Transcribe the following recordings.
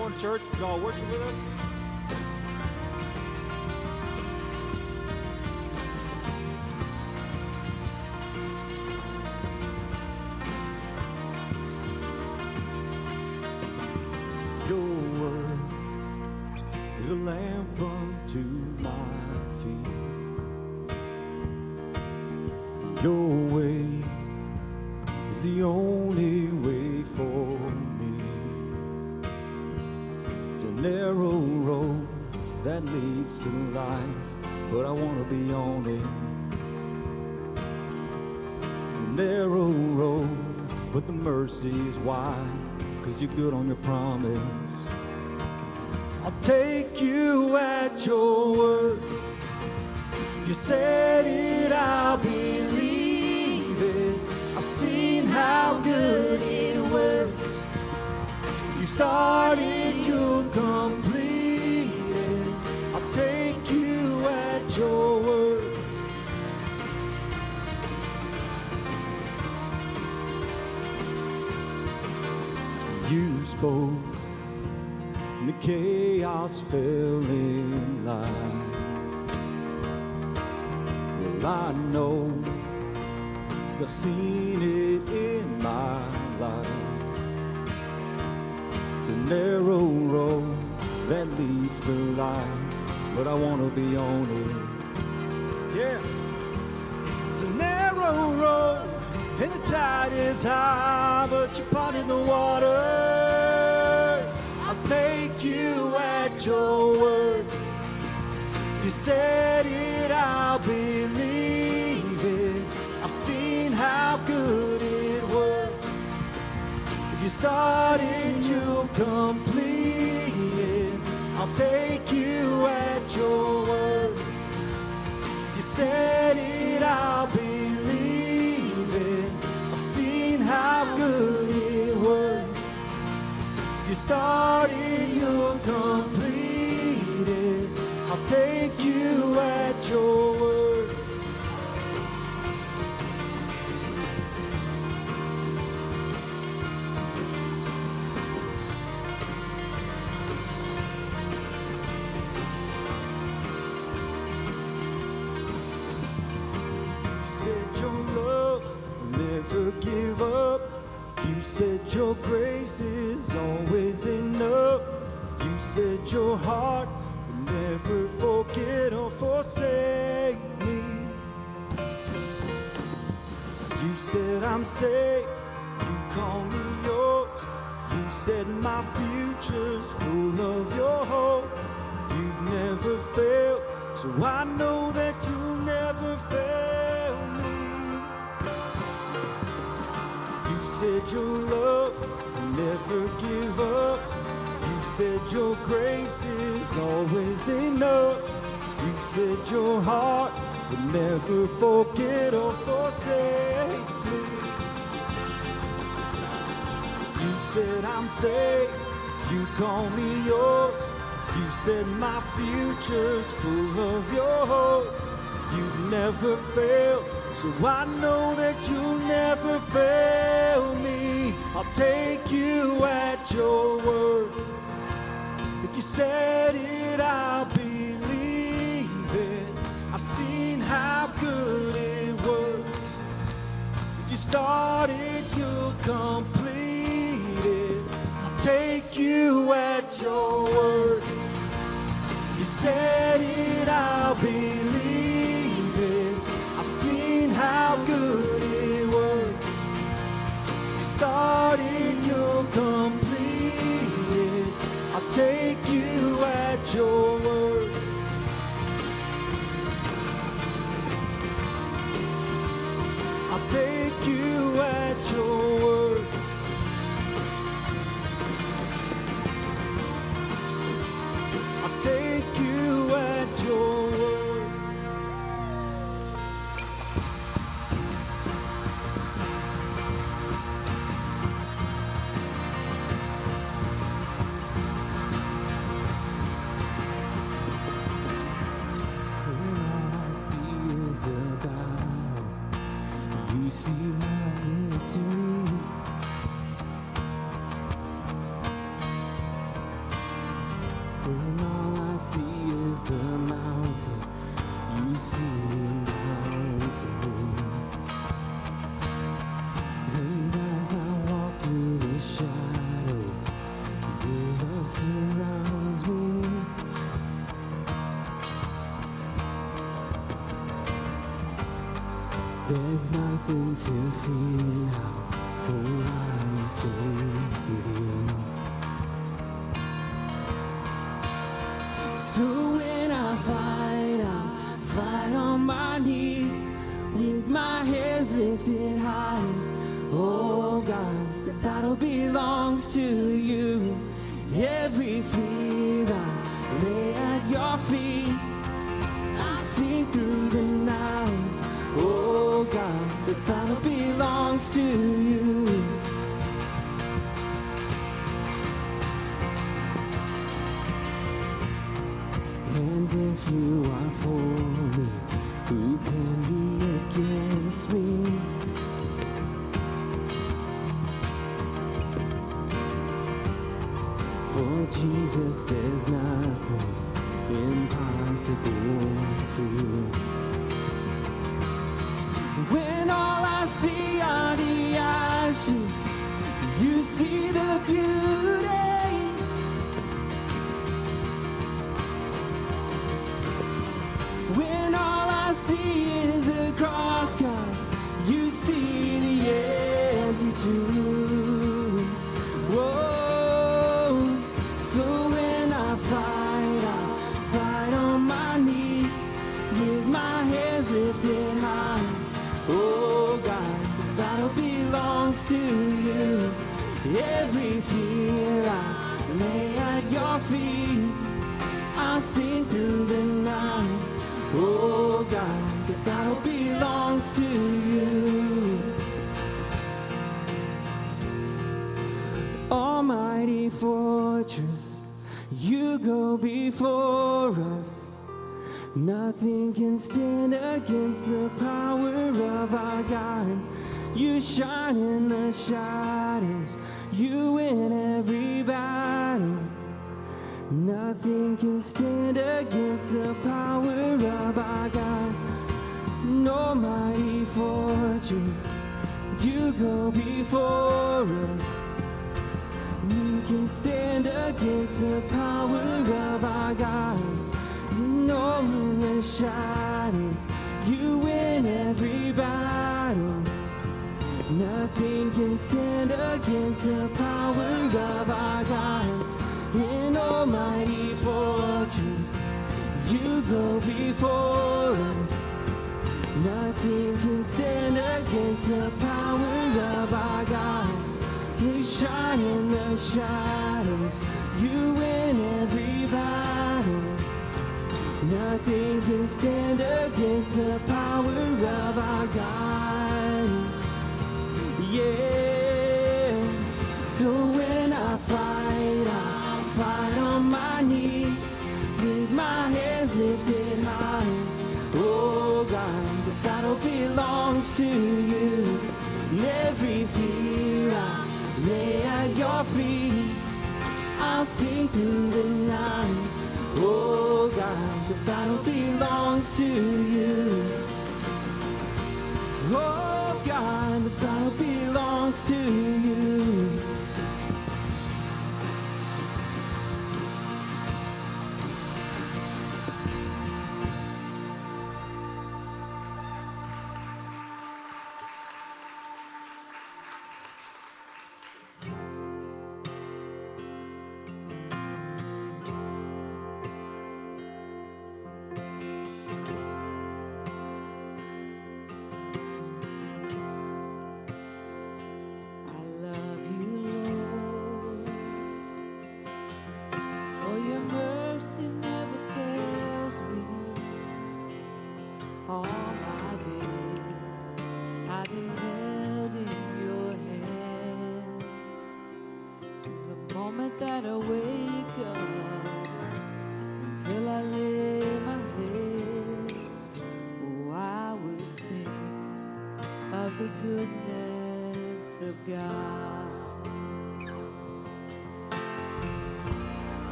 going to church? Would y'all worship with us? Your word is a lamp unto my feet. Your way is the only way for me. It's a narrow road that leads to life, but I want to be on it. It's a narrow road, but the mercy is wide, 'cause you're good on your promise. I'll take you at your word. If you said it, I'll believe it. I've seen how good it works. If you started, you'll complete it. I'll take you at your word. You spoke, and the chaos fell in line. Well, I know, 'cause I've seen it in my life. It's a narrow road that leads to life, but I want to be on it. Yeah. It's a narrow road, and the tide is high, but you're parting the waters. I'll take you at your word. If you said it, I'll believe it. I've seen how good it works. If you started, you'll complete it. I'll take you at your word. If you said it, I'll believe it. I've seen how good it works. If you started, you'll complete it. I'll take you at your word. You said your love will never give up. You said your grace is always enough. You said your heart will never forget or forsake me. You said I'm safe, you call me yours. You said my future's full of your hope. You've never failed, so I know that you'll never fail me. You said your love will never give up. You said your grace is always enough. You said your heart would never forget or forsake me. You said I'm safe, you call me yours. You said my future's full of your hope. You've never failed, so I know that you'll never fail me. I'll take you at your word. If you said it, I'll believe it. I've seen how good it works. If you started, you'll complete it. I'll take you at your word. If you said it, I'll believe it. I've seen how good it works. If you started, you'll complete it. I'll take you at your word. I'll take you at your word. I'll take you at your word. When I see is the battle, you see my victory. There's nothing to fear now, for I'm safe with you. So when I fight on my knees, with my hands lifted high. Oh God, the battle belongs to you. Every fear I lay at your feet. I sing through the night. Oh God, the battle belongs to you. And if you are for me, who can be against me? For Jesus, there's nothing impossible for you. When all I see are the ashes, you see the beauty. When all I see is a cross, God, you see the empty tomb. Whoa. So when I fight on my knees, with my hands lifted high. Oh God, the battle belongs to you. Every fear I lay at your feet. I'll sing through the night. Oh God, the battle belongs to you. Almighty fortress, you go before us. Nothing can stand against the power of our God. You shine in the shadows, you win every battle. Nothing can stand against the power of our God. No mighty fortress, you go before us. You can stand against the power of our God. You know in the shadows, you win every battle. Nothing can stand against the power of our God. In almighty fortress, you go before us. Nothing can stand against the power of our God. You shine in the shadows, you win every battle. Nothing can stand against the power of our God. Yeah. So when I fight on my knees, with my hands lifted high. Oh God, the battle belongs to you. Every fear I lay at your feet. I'll sing through the night. Oh God, the battle belongs to you. Oh God, the battle belongs to you.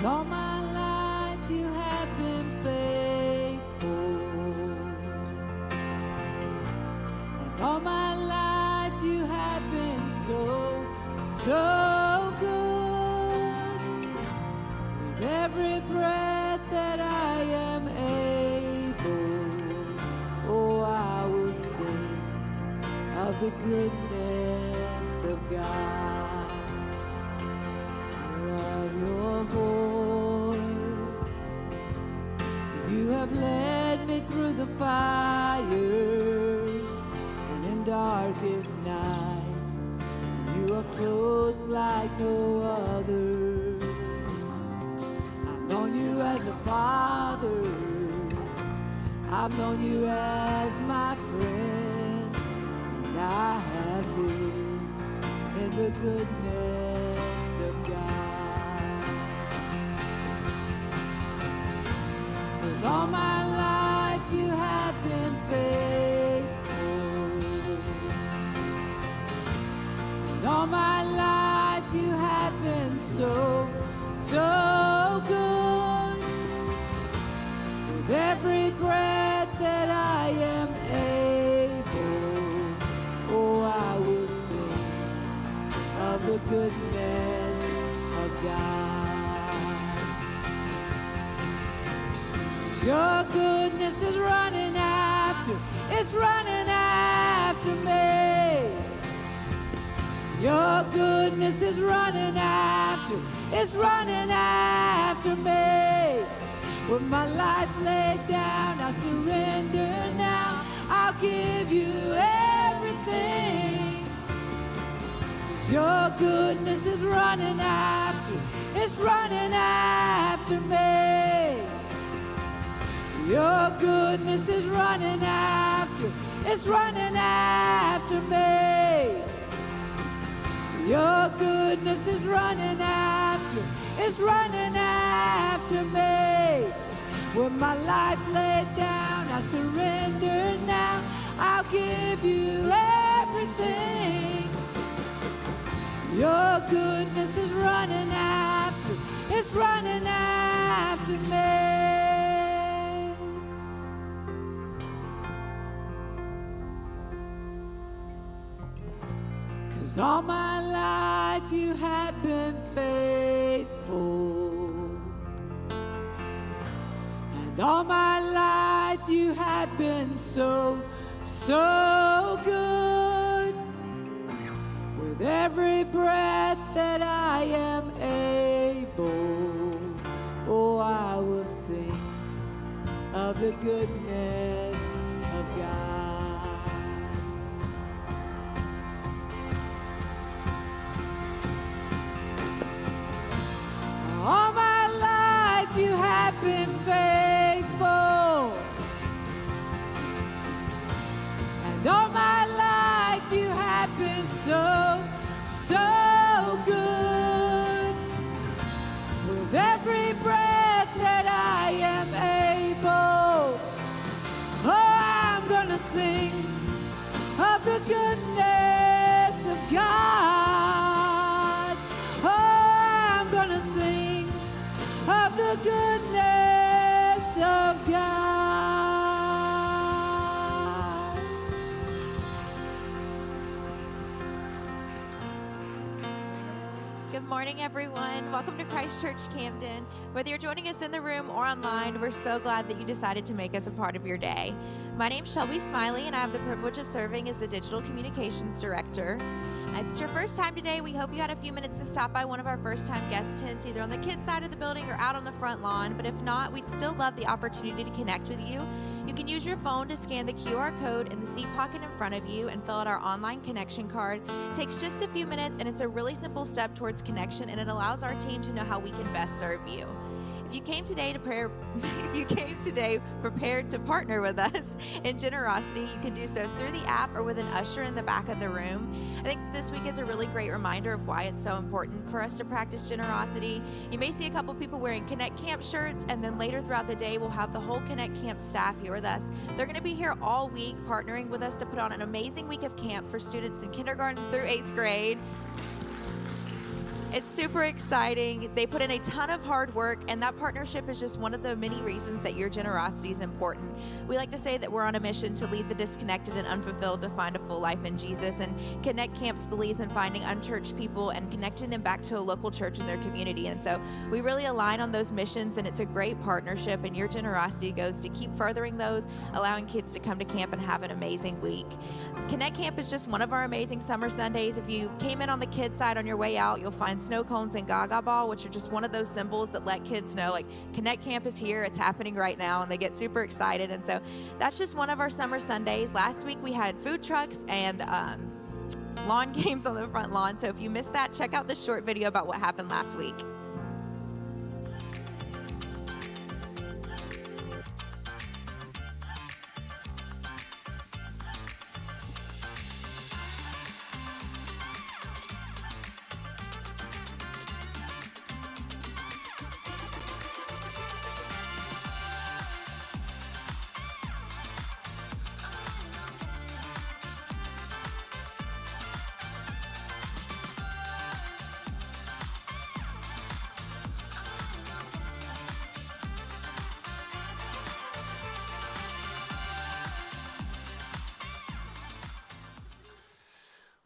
All my life you have been faithful, and all my life you have been so, so good. With every breath that I am able, oh, I will sing of the goodness of God. I love your voice. You have led me through the fires and in darkest night. You are close like no other. I've known you as a father. I've known you as my friend. And I have lived in the goodness of God. 'Cause all my life you have been faithful. And all my life you have been so, so good. With every breath that I am able, oh, I will sing of the goodness of God. 'Cause your goodness is running after, it's running after me. Your goodness is running after, it's running after me. With my life laid down, I surrender now. I'll give you everything. 'Cause your goodness is running after, it's running after me. Your goodness is running after, it's running after me. Your goodness is running after, it's running after me. With my life laid down, I surrender now. I'll give you everything. Your goodness is running after, it's running after me. All my life you have been faithful. And all my life you have been so, so good. With every breath that I am able, oh, I will sing of the goodness of God. All my life you have been faithful. And all my life you have been so, so good. With every breath that I am able, oh, I'm gonna sing of the goodness of God. Oh, I'm gonna sing of the goodness of God. Good morning, everyone. Welcome to Christ Church Camden. Whether you're joining us in the room or online, we're so glad that you decided to make us a part of your day. My name's Shelby Smiley, and I have the privilege of serving as the Digital Communications Director. If it's your first time today, we hope you had a few minutes to stop by one of our first-time guest tents, either on the kids' side of the building or out on the front lawn. But if not, we'd still love the opportunity to connect with you. You can use your phone to scan the QR code in the seat pocket in front of you and fill out our online connection card. It takes just a few minutes, and it's a really simple step towards connection, and it allows our team to know how we can best serve you. If you came today prepared to partner with us in generosity, you can do so through the app or with an usher in the back of the room. I think this week is a really great reminder of why it's so important for us to practice generosity. You may see a couple people wearing Connect Camp shirts, and then later throughout the day, we'll have the whole Connect Camp staff here with us. They're going to be here all week partnering with us to put on an amazing week of camp for students in kindergarten through 8th grade. It's super exciting. They put in a ton of hard work, and that partnership is just one of the many reasons that your generosity is important. We like to say that we're on a mission to lead the disconnected and unfulfilled to find a full life in Jesus, and Connect Camps believes in finding unchurched people and connecting them back to a local church in their community. And so we really align on those missions, and it's a great partnership, and your generosity goes to keep furthering those, allowing kids to come to camp and have an amazing week. Connect Camp is just one of our amazing summer Sundays. If you came in on the kids side on your way out, you'll find snow cones and Gaga Ball, which are just one of those symbols that let kids know, like, Connect Camp is here, it's happening right now, and they get super excited. And so that's just one of our summer Sundays. Last week we had food trucks and lawn games on the front lawn. So if you missed that, check out this short video about what happened last week.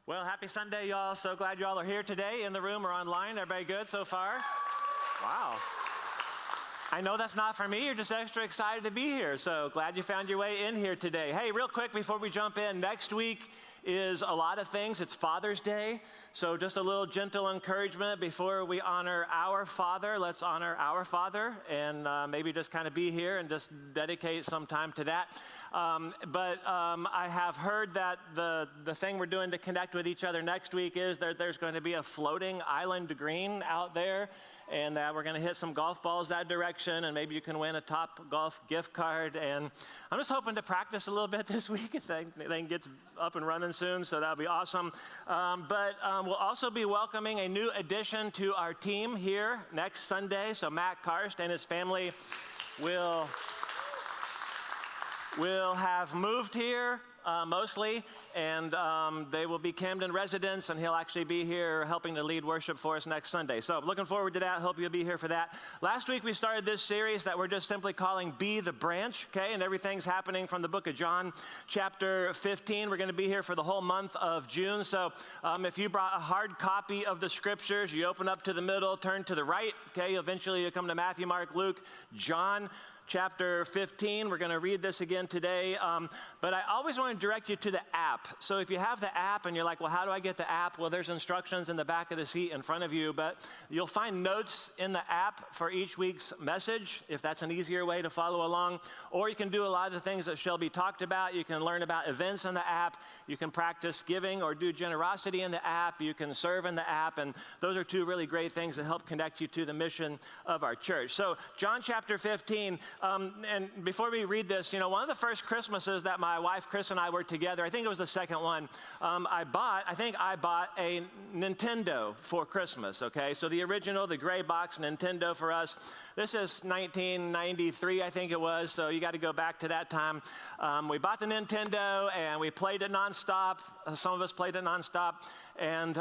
Well, happy Sunday, y'all. So glad y'all are here today in the room or online. Everybody good so far? Wow. I know that's not for me. You're just extra excited to be here. So glad you found your way in here today. Hey, real quick before we jump in, next week is a lot of things. It's Father's Day. So just a little gentle encouragement before we honor our Father. Let's honor our Father and maybe just kind of be here and just dedicate some time to that. But I have heard that the thing we're doing to connect with each other next week is that there's going to be a floating island green out there, and that we're going to hit some golf balls that direction, and maybe you can win a Top Golf gift card. And I'm just hoping to practice a little bit this week if that thing gets up and running soon, so that'll be awesome. But we'll also be welcoming a new addition to our team here next Sunday. So Matt Karst and his family will have moved here mostly, and they will be Camden residents, and he'll actually be here helping to lead worship for us next Sunday. So looking forward to that. Hope you'll be here for that. Last week we started this series that we're just simply calling Be the Branch, okay? And everything's happening from the book of John, chapter 15. We're going to be here for the whole month of June. So if you brought a hard copy of the scriptures, you open up to the middle, turn to the right, okay? Eventually you come to Matthew, Mark, Luke, John, chapter 15. We're going to read this again today, but I always want to direct you to the app. So if you have the app and you're like, well, how do I get the app? Well, there's instructions in the back of the seat in front of you, but you'll find notes in the app for each week's message, if that's an easier way to follow along. Or you can do a lot of the things that Shelby talked about. You can learn about events in the app. You can practice giving or do generosity in the app. You can serve in the app, and those are two really great things that help connect you to the mission of our church. So John chapter 15, and before we read this, you know, one of the first Christmases that my wife Chris and I were together, I think it was the second one, I bought a Nintendo for Christmas, okay? So the original, the gray box Nintendo for us. This is 1993, I think it was, so you got to go back to that time. We bought the Nintendo, and we played it nonstop. Some of us played it nonstop, and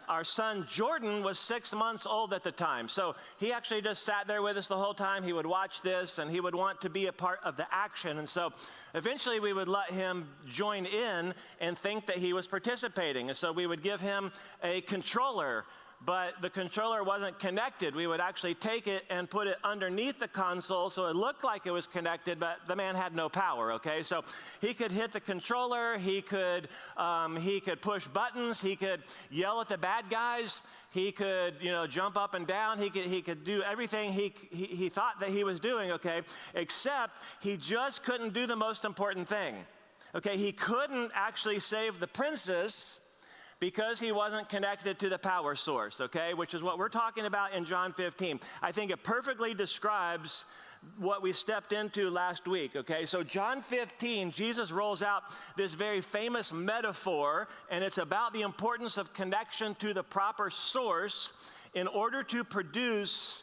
our son Jordan was 6 months old at the time. So he actually just sat there with us the whole time. He would watch this, and he would want to be a part of the action. And so eventually we would let him join in and think that he was participating. And so we would give him a controller, but the controller wasn't connected. We would actually take it and put it underneath the console so it looked like it was connected, but the man had no power, okay? So he could hit the controller, he could push buttons, he could yell at the bad guys, he could, you know, jump up and down, he could do everything he thought that he was doing, okay? Except he just couldn't do the most important thing, okay? He couldn't actually save the princess because he wasn't connected to the power source, okay? Which is what we're talking about in John 15. I think it perfectly describes what we stepped into last week, okay? So John 15, Jesus rolls out this very famous metaphor, and it's about the importance of connection to the proper source in order to produce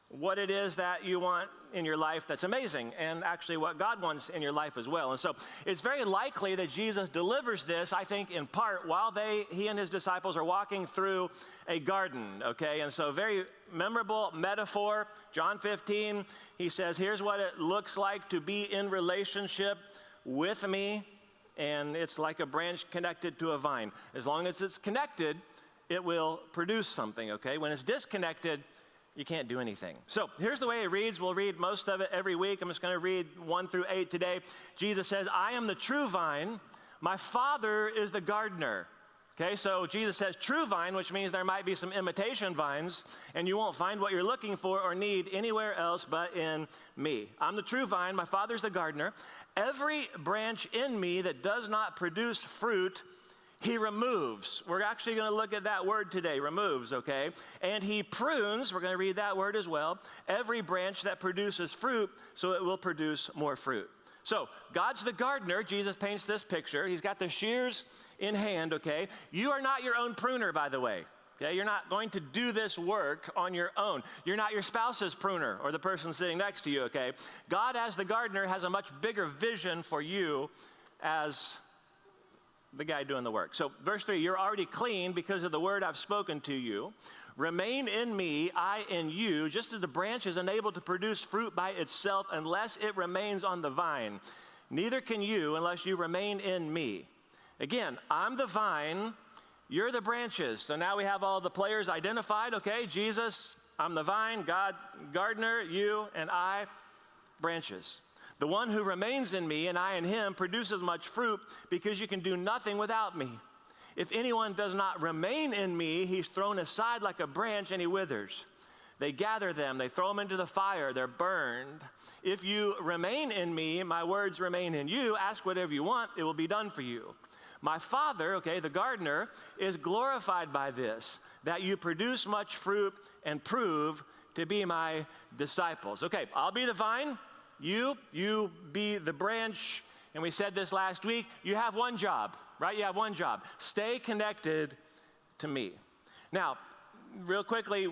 what it is that you want in your life that's amazing, and actually what God wants in your life as well. And so it's very likely that Jesus delivers this, I think, in part while he and his disciples are walking through a garden, okay? And so very memorable metaphor, John 15, he says, here's what it looks like to be in relationship with me, and it's like a branch connected to a vine. As long as it's connected, it will produce something, okay? When it's disconnected, you can't do anything. So here's the way it reads. We'll read most of it every week. I'm just going to read 1 through 8 today. Jesus says, I am the true vine. My Father is the gardener. Okay, so Jesus says true vine, which means there might be some imitation vines, and you won't find what you're looking for or need anywhere else but in me. I'm the true vine. My Father's the gardener. Every branch in me that does not produce fruit, he removes. We're actually going to look at that word today, removes, okay? And he prunes, we're going to read that word as well, every branch that produces fruit, so it will produce more fruit. So God's the gardener. Jesus paints this picture. He's got the shears in hand, okay? You are not your own pruner, by the way. Okay, you're not going to do this work on your own. You're not your spouse's pruner or the person sitting next to you, okay? God, as the gardener, has a much bigger vision for you as the guy doing the work. So verse 3, you're already clean because of the word I've spoken to you. Remain in me, I in you, just as the branch is unable to produce fruit by itself unless it remains on the vine. Neither can you unless you remain in me. Again, I'm the vine, you're the branches. So now we have all the players identified, okay? Jesus, I'm the vine, God, gardener, you, and I, branches. The one who remains in me and I in him produces much fruit because you can do nothing without me. If anyone does not remain in me, he's thrown aside like a branch and he withers. They gather them, they throw them into the fire, they're burned. If you remain in me, my words remain in you, ask whatever you want, it will be done for you. My Father, okay, the gardener, is glorified by this, that you produce much fruit and prove to be my disciples. Okay, I'll be the vine. You be the branch, and we said this last week, you have one job, right? You have one job. Stay connected to me. Now, real quickly,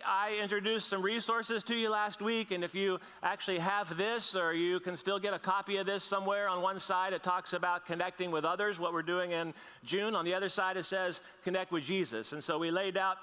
I introduced some resources to you last week, and if you actually have this, or you can still get a copy of this somewhere, on one side it talks about connecting with others, what we're doing in June. On the other side it says connect with Jesus. And so we laid out,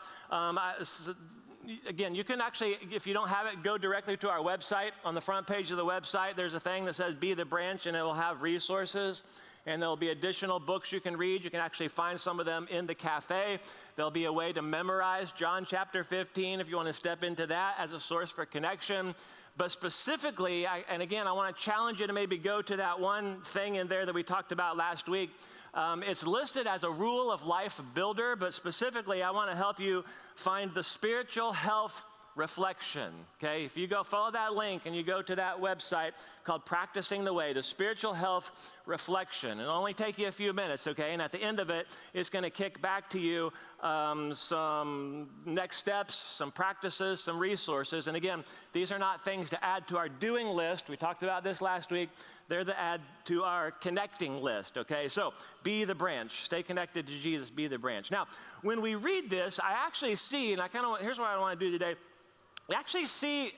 again, you can actually, if you don't have it, go directly to our website. On the front page of the website, there's a thing that says Be the Branch, and it will have resources. And there'll be additional books you can read. You can actually find some of them in the cafe. There'll be a way to memorize John chapter 15 if you want to step into that as a source for connection. But specifically, and again, I want to challenge you to maybe go to that one thing in there that we talked about last week. It's listed as a rule of life builder, but specifically, I want to help you find the spiritual health reflection, okay? If you go follow that link and you go to that website called Practicing the Way, the spiritual health reflection. It'll only take you a few minutes, okay? And at the end of it, it's going to kick back to you some next steps, some practices, some resources. And again, these are not things to add to our doing list. We talked about this last week. They're the add to our connecting list, okay? So be the branch. Stay connected to Jesus. Be the branch. Now, when we read this, I actually see, and here's what I want to do today. I actually see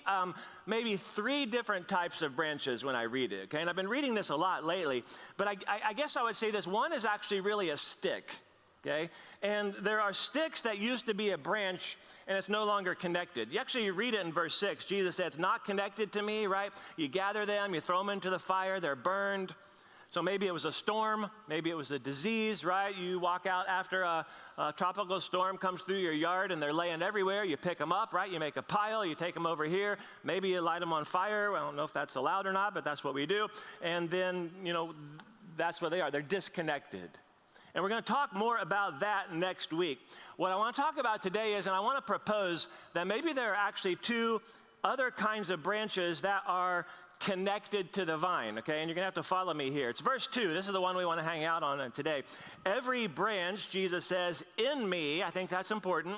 maybe 3 different types of branches when I read it, okay? And I've been reading this a lot lately, but I guess I would say this. One is actually really a stick, okay? And there are sticks that used to be a branch, and it's no longer connected. You actually read it in verse 6. Jesus said, it's not connected to me, right? You gather them, you throw them into the fire, they're burned. So maybe it was a storm, maybe it was a disease, right? You walk out after a tropical storm comes through your yard and they're laying everywhere. You pick them up, right? You make a pile, you take them over here. Maybe you light them on fire. I don't know if that's allowed or not, but that's what we do. And then, that's where they are. They're disconnected. And we're going to talk more about that next week. What I want to talk about today is, and I want to propose that maybe there are actually 2 other kinds of branches that are connected to the vine, okay? And you're going to have to follow me here. It's verse 2. This is the one we want to hang out on today. Every branch, Jesus says, in me, I think that's important,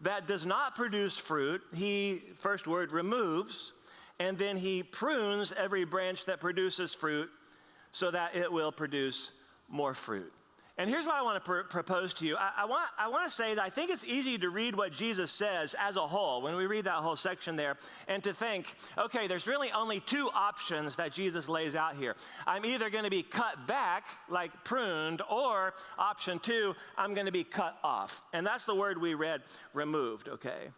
that does not produce fruit, he, first word, removes, and then he prunes every branch that produces fruit so that it will produce more fruit. And here's what I want to propose to you. I want to say that I think it's easy to read what Jesus says as a whole, when we read that whole section there, and to think, okay, there's really only two options that Jesus lays out here. I'm either going to be cut back, like pruned, or option two, I'm going to be cut off. And that's the word we read, removed, okay?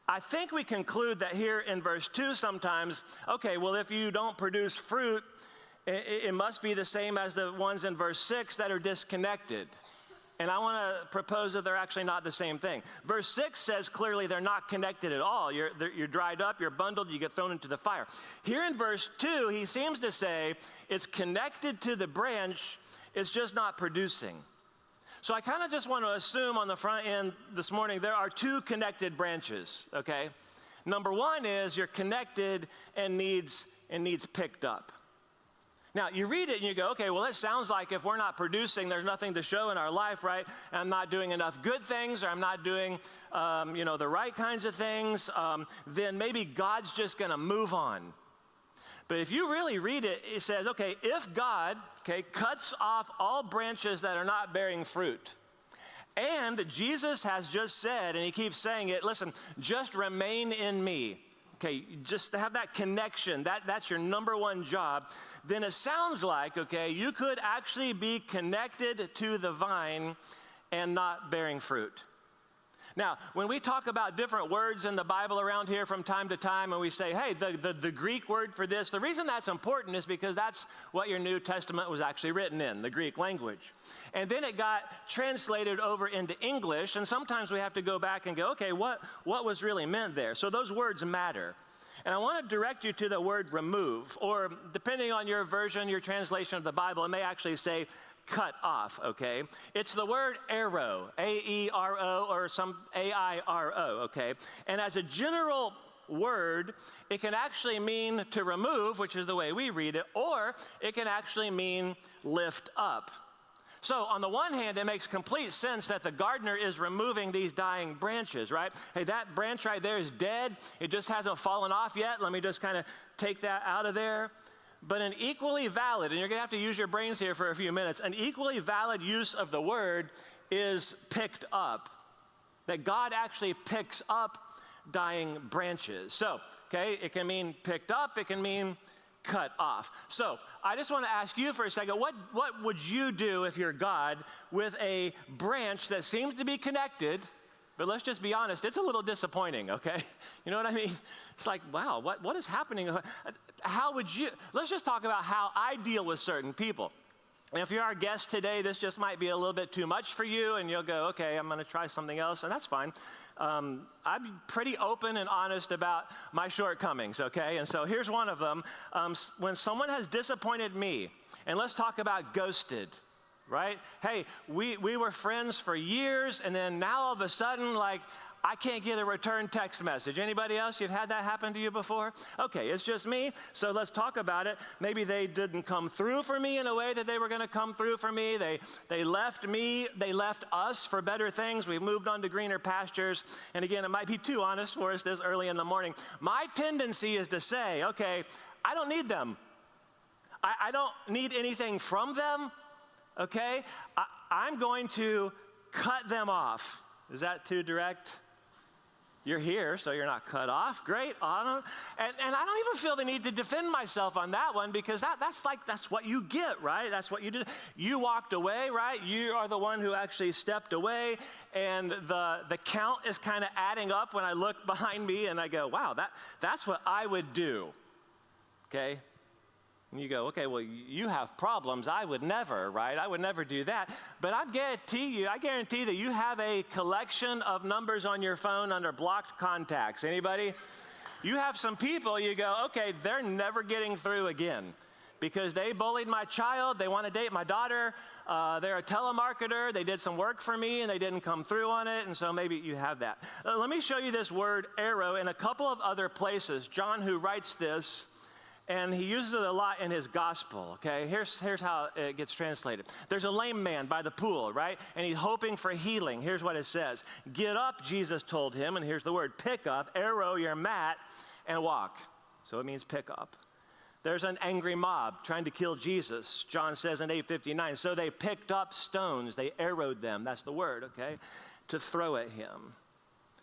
I think we conclude that here in verse 2 sometimes, okay, well, if you don't produce fruit, it must be the same as the ones in verse 6 that are disconnected. And I want to propose that they're actually not the same thing. Verse 6 says clearly they're not connected at all. You're dried up, you're bundled, you get thrown into the fire. Here in verse 2, he seems to say it's connected to the branch, it's just not producing. So I kind of just want to assume on the front end this morning there are two connected branches, okay? Number one is you're connected and needs picked up. Now, you read it and you go, okay, well, it sounds like if we're not producing, there's nothing to show in our life, right? And I'm not doing enough good things, or I'm not doing, the right kinds of things, then maybe God's just going to move on. But if you really read it, it says, okay, if God, cuts off all branches that are not bearing fruit, and Jesus has just said, and he keeps saying it, listen, just remain in me. Okay, just to have that connection, that's your number one job, then it sounds like, okay, you could actually be connected to the vine and not bearing fruit. Now, when we talk about different words in the Bible around here from time to time, and we say, hey, the Greek word for this, the reason that's important is because that's what your New Testament was actually written in, the Greek language. And then it got translated over into English, and sometimes we have to go back and go, okay, what was really meant there? So those words matter. And I want to direct you to the word remove, or depending on your version, your translation of the Bible, it may actually say cut off, okay? It's the word airo, A-E-R-O, or some A-I-R-O, okay? And as a general word, it can actually mean to remove, which is the way we read it, or it can actually mean lift up. So on the one hand, it makes complete sense that the gardener is removing these dying branches, right? Hey, that branch right there is dead. It just hasn't fallen off yet. Let me just kind of take that out of there. But an equally valid, and you're going to have to use your brains here for a few minutes, an equally valid use of the word is picked up. That God actually picks up dying branches. So, okay, it can mean picked up, it can mean cut off. So I just want to ask you for a second, what would you do if you're God with a branch that seems to be connected, but let's just be honest, it's a little disappointing, okay? You know what I mean? It's like, wow, what is happening? How would you, let's just talk about how I deal with certain people. And if you're our guest today, this just might be a little bit too much for you, and you'll go, okay, I'm going to try something else, and that's fine. I'm pretty open and honest about my shortcomings, okay? And so here's one of them. When someone has disappointed me, and let's talk about ghosted, right? Hey, we were friends for years, and then now all of a sudden, like, I can't get a return text message. Anybody else, you've had that happen to you before? Okay, it's just me, so let's talk about it. Maybe they didn't come through for me in a way that they were going to come through for me. They left me, they left us for better things. We've moved on to greener pastures. And again, it might be too honest for us this early in the morning. My tendency is to say, okay, I don't need them. I don't need anything from them, okay? I'm going to cut them off. Is that too direct? You're here, so you're not cut off. Great, Autumn. And I don't even feel the need to defend myself on that one, because that's what you get, right? That's what you did. You walked away, right? You are the one who actually stepped away, and the count is kind of adding up when I look behind me and I go, wow, that's what I would do, okay? And you go, okay, well, you have problems. I would never, right? I would never do that. But I guarantee that you have a collection of numbers on your phone under blocked contacts. Anybody? You have some people, you go, okay, they're never getting through again because they bullied my child. They want to date my daughter. They're a telemarketer. They did some work for me and they didn't come through on it. And so maybe you have that. Let me show you this word airo in a couple of other places. John, who writes this, and he uses it a lot in his gospel, okay? Here's how it gets translated. There's a lame man by the pool, right? And he's hoping for healing. Here's what it says. Get up, Jesus told him, and here's the word, pick up, airo your mat, and walk. So it means pick up. There's an angry mob trying to kill Jesus. John says in 8:59, so they picked up stones, they arrowed them, that's the word, okay, to throw at him.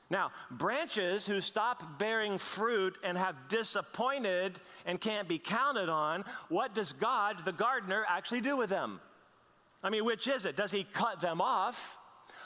Now, branches who stop bearing fruit and have disappointed and can't be counted on, what does God, the gardener, actually do with them? I mean, which is it? Does he cut them off,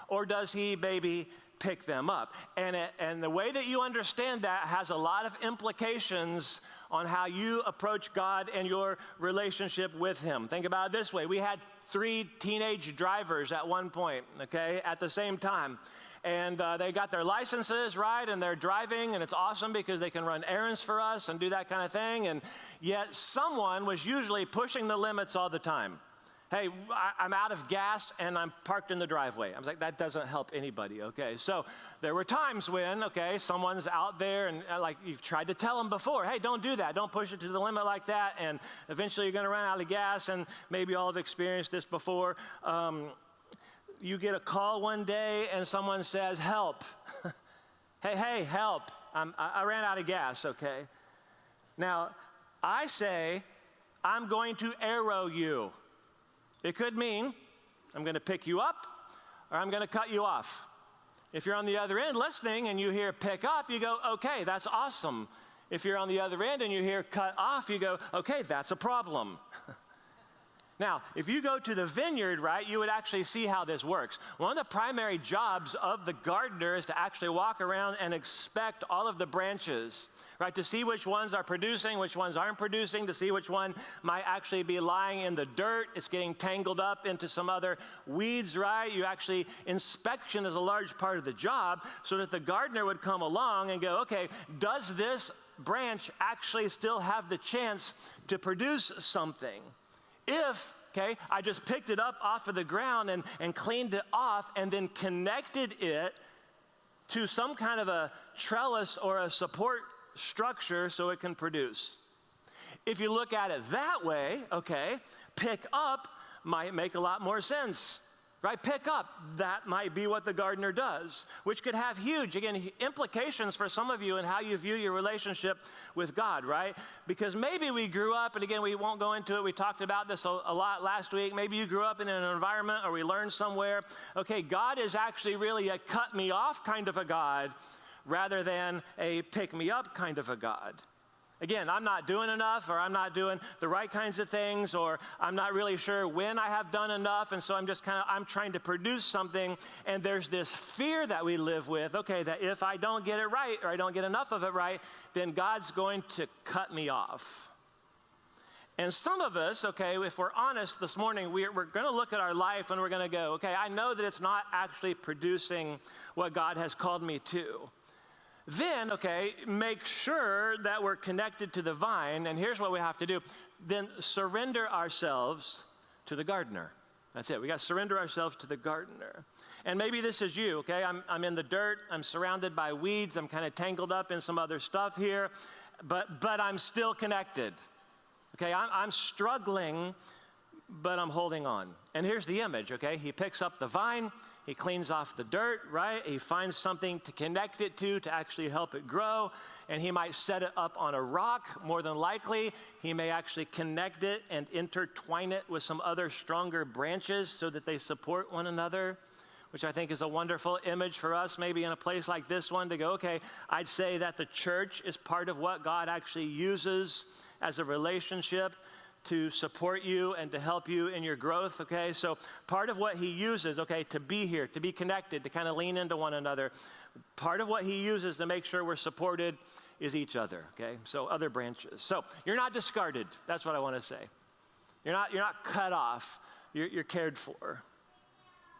or does he maybe pick them up? And the way that you understand that has a lot of implications on how you approach God and your relationship with him. Think about it this way. We had 3 teenage drivers at one point, okay, at the same time. And they got their licenses, right, and they're driving, and it's awesome because they can run errands for us and do that kind of thing. And yet someone was usually pushing the limits all the time. Hey, I'm out of gas and I'm parked in the driveway. I was like, that doesn't help anybody, okay? So there were times when, okay, someone's out there and like you've tried to tell them before, hey, don't do that. Don't push it to the limit like that. And eventually you're going to run out of gas, and maybe all have experienced this before. You get a call one day and someone says, help. hey, help. I ran out of gas, okay? Now, I say, I'm going to arrow you. It could mean I'm going to pick you up or I'm going to cut you off. If you're on the other end listening and you hear pick up, you go, okay, that's awesome. If you're on the other end and you hear cut off, you go, okay, that's a problem. Now, if you go to the vineyard, right, you would actually see how this works. One of the primary jobs of the gardener is to actually walk around and inspect all of the branches, right, to see which ones are producing, which ones aren't producing, to see which one might actually be lying in the dirt. It's getting tangled up into some other weeds, right? Inspection is a large part of the job, so that the gardener would come along and go, okay, does this branch actually still have the chance to produce something? If, okay, I just picked it up off of the ground and cleaned it off and then connected it to some kind of a trellis or a support structure so it can produce. If you look at it that way, okay, pick up might make a lot more sense, right? Pick up, that might be what the gardener does, which could have huge, again, implications for some of you and how you view your relationship with God, right? Because maybe we grew up, and again, we won't go into it, we talked about this a lot last week, maybe you grew up in an environment or we learned somewhere, okay, God is actually really a cut me off kind of a God rather than a pick me up kind of a God. Again, I'm not doing enough, or I'm not doing the right kinds of things, or I'm not really sure when I have done enough, and so I'm trying to produce something, and there's this fear that we live with, okay, that if I don't get it right, or I don't get enough of it right, then God's going to cut me off. And some of us, okay, if we're honest this morning, we're going to look at our life and we're going to go, okay, I know that it's not actually producing what God has called me to. Then, okay, make sure that we're connected to the vine, and here's what we have to do. Then surrender ourselves to the gardener. That's it. We got to surrender ourselves to the gardener. And maybe this is you, okay? I'm in the dirt. I'm surrounded by weeds. I'm kind of tangled up in some other stuff here, but I'm still connected. Okay, I'm struggling, but I'm holding on. And here's the image, okay? He picks up the vine. He cleans off the dirt, right? He finds something to connect it to actually help it grow. And he might set it up on a rock. More than likely, he may actually connect it and intertwine it with some other stronger branches so that they support one another, which I think is a wonderful image for us, maybe in a place like this one, to go, okay, I'd say that the church is part of what God actually uses as a relationship to support you and to help you in your growth, okay? So part of what he uses, okay, to be here, to be connected, to kind of lean into one another, part of what he uses to make sure we're supported is each other, okay? So other branches. So you're not discarded. That's what I want to say. You're not cut off. You're cared for.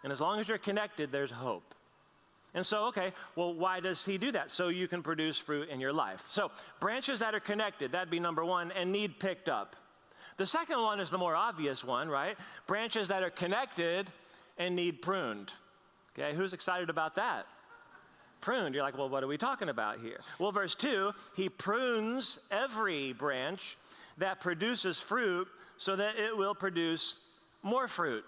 And as long as you're connected, there's hope. And so, okay, well, why does he do that? So you can produce fruit in your life. So branches that are connected, that'd be number one, and need picked up. The second one is the more obvious one, right? Branches that are connected and need pruned. Okay, who's excited about that? Pruned. You're like, well, what are we talking about here? Well, verse 2, he prunes every branch that produces fruit so that it will produce more fruit.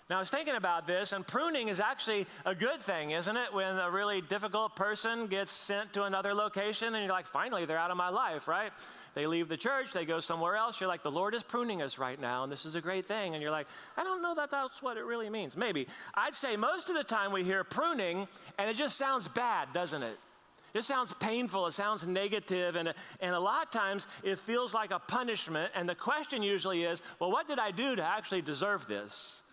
Now, I was thinking about this, and pruning is actually a good thing, isn't it? When a really difficult person gets sent to another location, and you're like, finally, they're out of my life, right? They leave the church, they go somewhere else. You're like, the Lord is pruning us right now, and this is a great thing. And you're like, I don't know that that's what it really means. Maybe. I'd say most of the time we hear pruning, and it just sounds bad, doesn't it? It sounds painful, it sounds negative, and a lot of times it feels like a punishment, and the question usually is, well, what did I do to actually deserve this?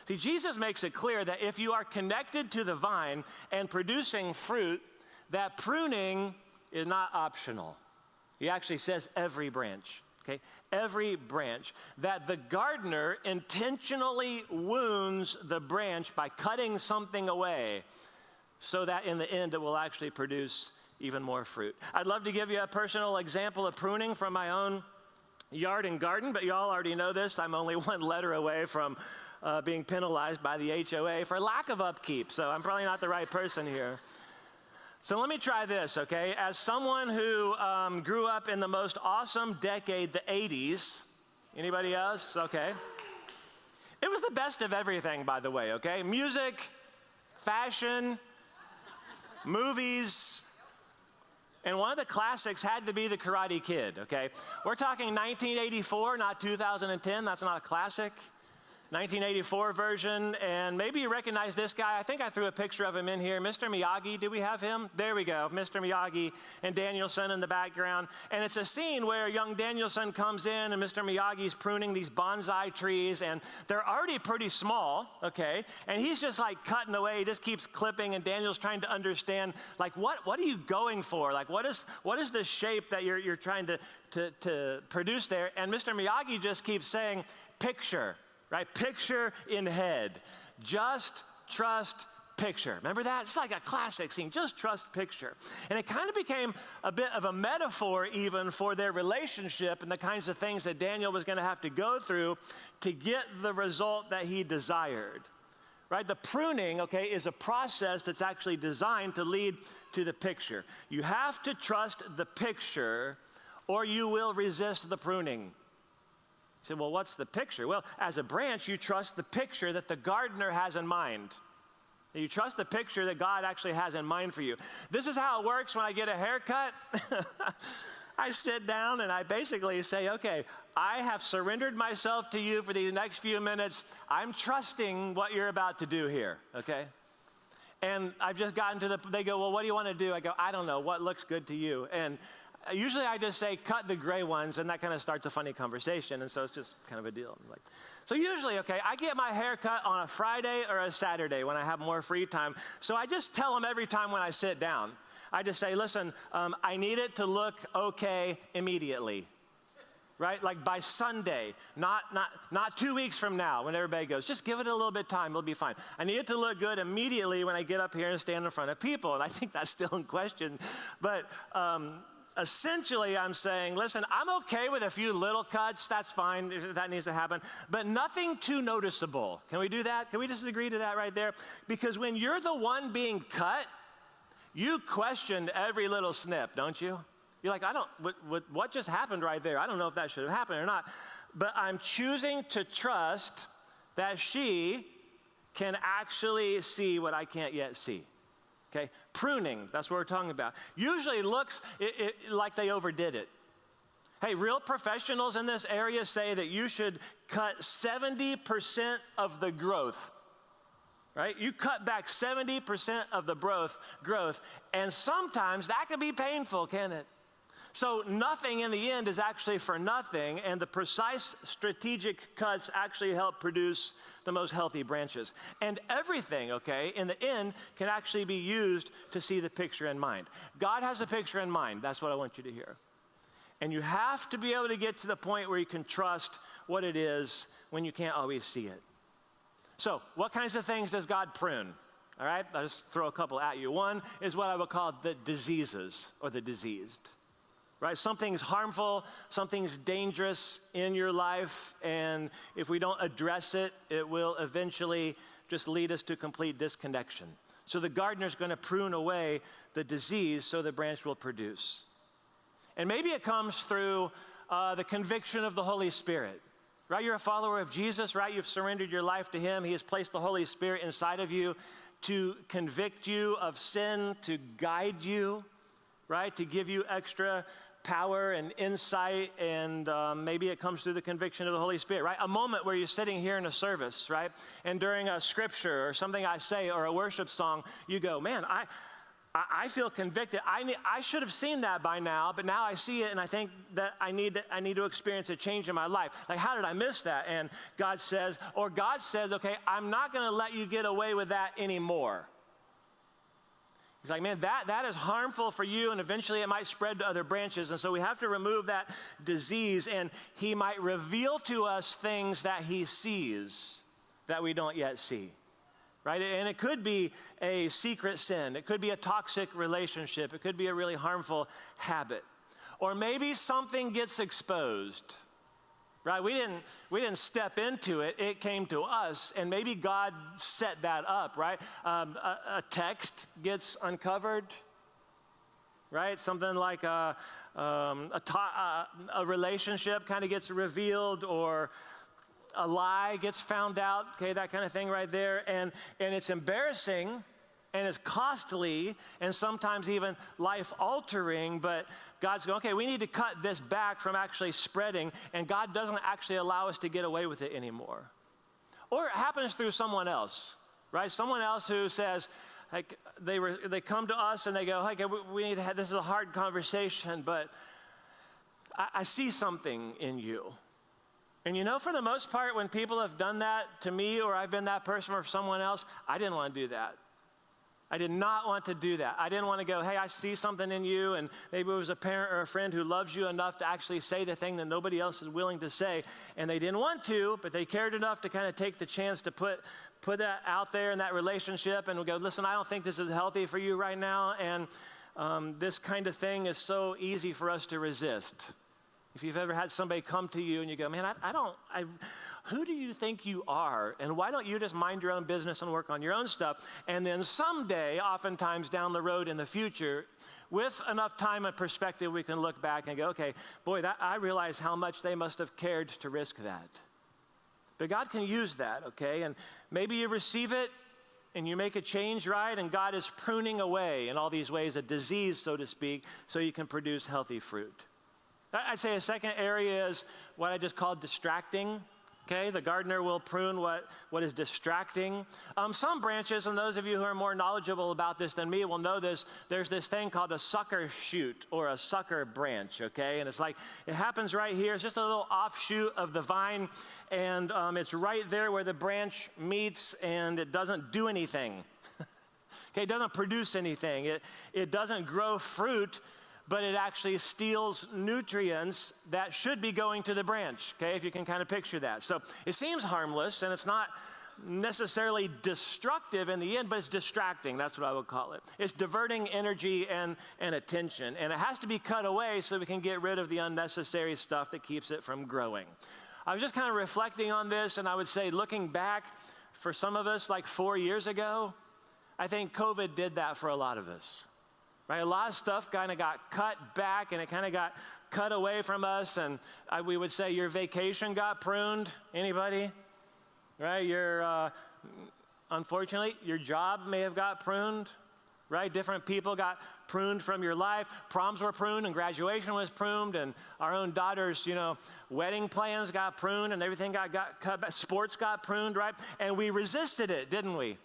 See, Jesus makes it clear that if you are connected to the vine and producing fruit, that pruning is not optional. He actually says every branch, okay? Every branch. That the gardener intentionally wounds the branch by cutting something away so that in the end it will actually produce even more fruit. I'd love to give you a personal example of pruning from my own yard and garden, but you all already know this. I'm only one letter away from being penalized by the HOA for lack of upkeep, so I'm probably not the right person here. So let me try this, okay? As someone who grew up in the most awesome decade, the 80s, anybody else? Okay. It was the best of everything, by the way, okay? Music, fashion, movies, and one of the classics had to be The Karate Kid, okay? We're talking 1984, not 2010. That's not a classic. 1984 version, and maybe you recognize this guy. I think I threw a picture of him in here. Mr. Miyagi, do we have him? There we go, Mr. Miyagi and Daniel-san in the background. And it's a scene where young Daniel-san comes in and Mr. Miyagi's pruning these bonsai trees, and they're already pretty small, okay? And he's just like cutting away, he just keeps clipping, and Daniel's trying to understand, like, what are you going for? Like, what is the shape that you're trying to produce there? And Mr. Miyagi just keeps saying, picture. Right? Picture in head. Just trust picture. Remember that? It's like a classic scene. Just trust picture. And it kind of became a bit of a metaphor even for their relationship and the kinds of things that Daniel was going to have to go through to get the result that he desired. Right? The pruning, okay, is a process that's actually designed to lead to the picture. You have to trust the picture or you will resist the pruning. You say, well, what's the picture? Well, as a branch, you trust the picture that the gardener has in mind. You trust the picture that God actually has in mind for you. This is how it works when I get a haircut. I sit down and I basically say, okay, I have surrendered myself to you for these next few minutes. I'm trusting what you're about to do here, okay? And I've just gotten they go, well, what do you want to do? I go, I don't know, what looks good to you? And usually I just say, cut the gray ones, and that kind of starts a funny conversation, and so it's just kind of a deal. So usually, okay, I get my hair cut on a Friday or a Saturday when I have more free time. So I just tell them every time when I sit down, I just say, listen, I need it to look okay immediately, right? Like by Sunday, not 2 weeks from now when everybody goes, just give it a little bit of time, it'll be fine. I need it to look good immediately when I get up here and stand in front of people, and I think that's still in question, but essentially, I'm saying, listen, I'm okay with a few little cuts. That's fine if that needs to happen, but nothing too noticeable. Can we do that? Can we just agree to that right there? Because when you're the one being cut, you question every little snip, don't you? You're like, what just happened right there? I don't know if that should have happened or not, but I'm choosing to trust that she can actually see what I can't yet see. Okay, pruning, that's what we're talking about. Usually looks like they overdid it. Hey, real professionals in this area say that you should cut 70% of the growth, right? You cut back 70% of the growth, and sometimes that can be painful, can it? So nothing in the end is actually for nothing, and the precise strategic cuts actually help produce the most healthy branches. And everything, okay, in the end can actually be used to see the picture in mind. God has a picture in mind. That's what I want you to hear. And you have to be able to get to the point where you can trust what it is when you can't always see it. So what kinds of things does God prune? All right, I'll just throw a couple at you. One is what I would call the diseases or the diseased. Right? Something's harmful, something's dangerous in your life, and if we don't address it, it will eventually just lead us to complete disconnection. So the gardener's going to prune away the disease so the branch will produce. And maybe it comes through the conviction of the Holy Spirit. right? You're a follower of Jesus, right? You've surrendered your life to him. He has placed the Holy Spirit inside of you to convict you of sin, to guide you, right? To give you extra power and insight, and maybe it comes through the conviction of the Holy Spirit, right? A moment where you're sitting here in a service, right? And during a scripture or something I say or a worship song, you go, man, I feel convicted. I should have seen that by now, but now I see it, and I think that I need to experience a change in my life. Like, how did I miss that? And God says, okay, I'm not going to let you get away with that anymore. He's like, man, that is harmful for you, and eventually it might spread to other branches, and so we have to remove that disease, and he might reveal to us things that he sees that we don't yet see. Right? And it could be a secret sin. It could be a toxic relationship. It could be a really harmful habit. Or maybe something gets exposed. Right? We didn't step into it. It came to us, and maybe God set that up, right? A text gets uncovered, right? Something like a relationship kind of gets revealed, or a lie gets found out, okay, that kind of thing right there. And it's embarrassing, and it's costly, and sometimes even life-altering, but God's going, okay, we need to cut this back from actually spreading, and God doesn't actually allow us to get away with it anymore. Or it happens through someone else, right? Someone else who says, like, they come to us and they go, okay, we need to have, this is a hard conversation, but I see something in you. And you know, for the most part, when people have done that to me, or I've been that person for someone else, I didn't want to do that. I did not want to do that. I didn't want to go, hey, I see something in you, and maybe it was a parent or a friend who loves you enough to actually say the thing that nobody else is willing to say, and they didn't want to, but they cared enough to kind of take the chance to put that out there in that relationship, and we go, listen, I don't think this is healthy for you right now, and this kind of thing is so easy for us to resist. If you've ever had somebody come to you and you go, man, who do you think you are? And why don't you just mind your own business and work on your own stuff? And then someday, oftentimes down the road in the future, with enough time and perspective, we can look back and go, okay, boy, I realize how much they must have cared to risk that. But God can use that, okay? And maybe you receive it and you make a change, right? And God is pruning away in all these ways a disease, so to speak, so you can produce healthy fruit. I'd say a second area is what I just called distracting. Okay, the gardener will prune what is distracting. Some branches, and those of you who are more knowledgeable about this than me will know this, there's this thing called a sucker shoot or a sucker branch, okay? And it's like, it happens right here. It's just a little offshoot of the vine, and it's right there where the branch meets, and it doesn't do anything. Okay, it doesn't produce anything. It doesn't grow fruit, but it actually steals nutrients that should be going to the branch, okay, if you can kind of picture that. So it seems harmless, and it's not necessarily destructive in the end, but it's distracting. That's what I would call it. It's diverting energy and attention, and it has to be cut away so we can get rid of the unnecessary stuff that keeps it from growing. I was just kind of reflecting on this, and I would say, looking back, for some of us, like 4 years ago, I think COVID did that for a lot of us. Right, a lot of stuff kind of got cut back, and it kind of got cut away from us, and we would say your vacation got pruned. Anybody? Right, unfortunately, your job may have got pruned. Right, different people got pruned from your life. Proms were pruned, and graduation was pruned, and our own daughter's, wedding plans got pruned, and everything got cut back. Sports got pruned, right? And we resisted it, didn't we?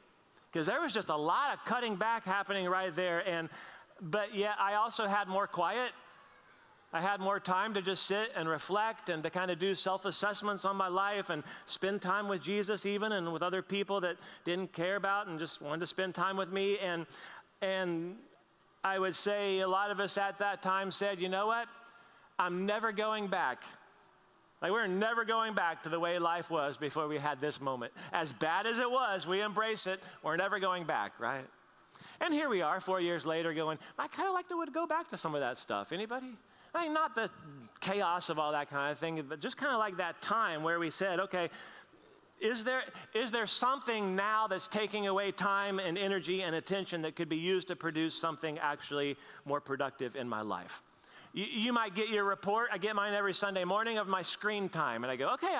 Because there was just a lot of cutting back happening right there, but yet I also had more quiet. I had more time to just sit and reflect and to kind of do self-assessments on my life and spend time with Jesus even, and with other people that didn't care about and just wanted to spend time with me. And I would say a lot of us at that time said, you know what? I'm never going back. Like, we're never going back to the way life was before we had this moment. As bad as it was, we embrace it. We're never going back, right? And here we are 4 years later going, I kind of like to go back to some of that stuff. Anybody? I mean, not the chaos of all that kind of thing, but just kind of like that time where we said, okay, is there something now that's taking away time and energy and attention that could be used to produce something actually more productive in my life? You might get your report. I get mine every Sunday morning of my screen time. And I go, okay,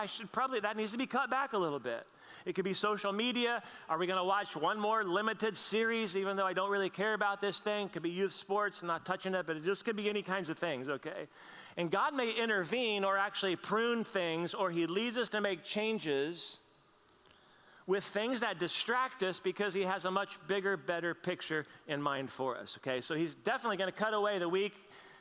that needs to be cut back a little bit. It could be social media. Are we going to watch one more limited series, even though I don't really care about this thing? It could be youth sports. I'm not touching it, but it just could be any kinds of things, okay? And God may intervene or actually prune things, or he leads us to make changes with things that distract us because he has a much bigger, better picture in mind for us, okay? So he's definitely going to cut away the weak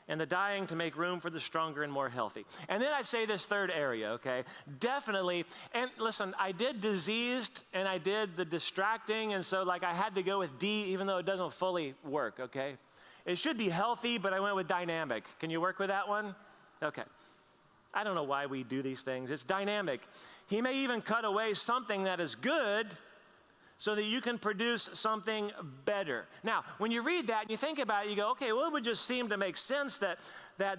and the dying to make room for the stronger and more healthy. And then I'd say this third area, okay? Definitely, and listen, I did diseased and I did the distracting, and so like I had to go with D even though it doesn't fully work, okay? It should be healthy, but I went with dynamic. Can you work with that one? Okay. I don't know why we do these things. It's dynamic. He may even cut away something that is good so that you can produce something better. Now, when you read that and you think about it, you go, okay, well, it would just seem to make sense that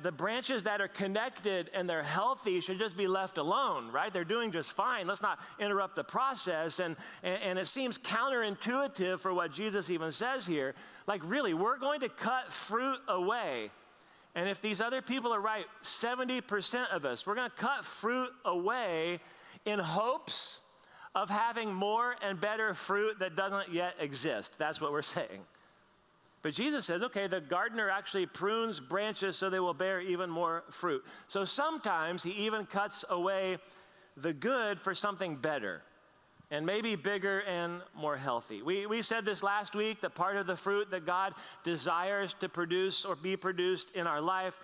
the branches that are connected and they're healthy should just be left alone, right? They're doing just fine. Let's not interrupt the process. And it seems counterintuitive for what Jesus even says here. Like, really, we're going to cut fruit away. And if these other people are right, 70% of us, we're going to cut fruit away in hopes of having more and better fruit that doesn't yet exist. That's what we're saying. But Jesus says, okay, the gardener actually prunes branches so they will bear even more fruit. So sometimes he even cuts away the good for something better and maybe bigger and more healthy. We said this last week, that part of the fruit that God desires to produce or be produced in our life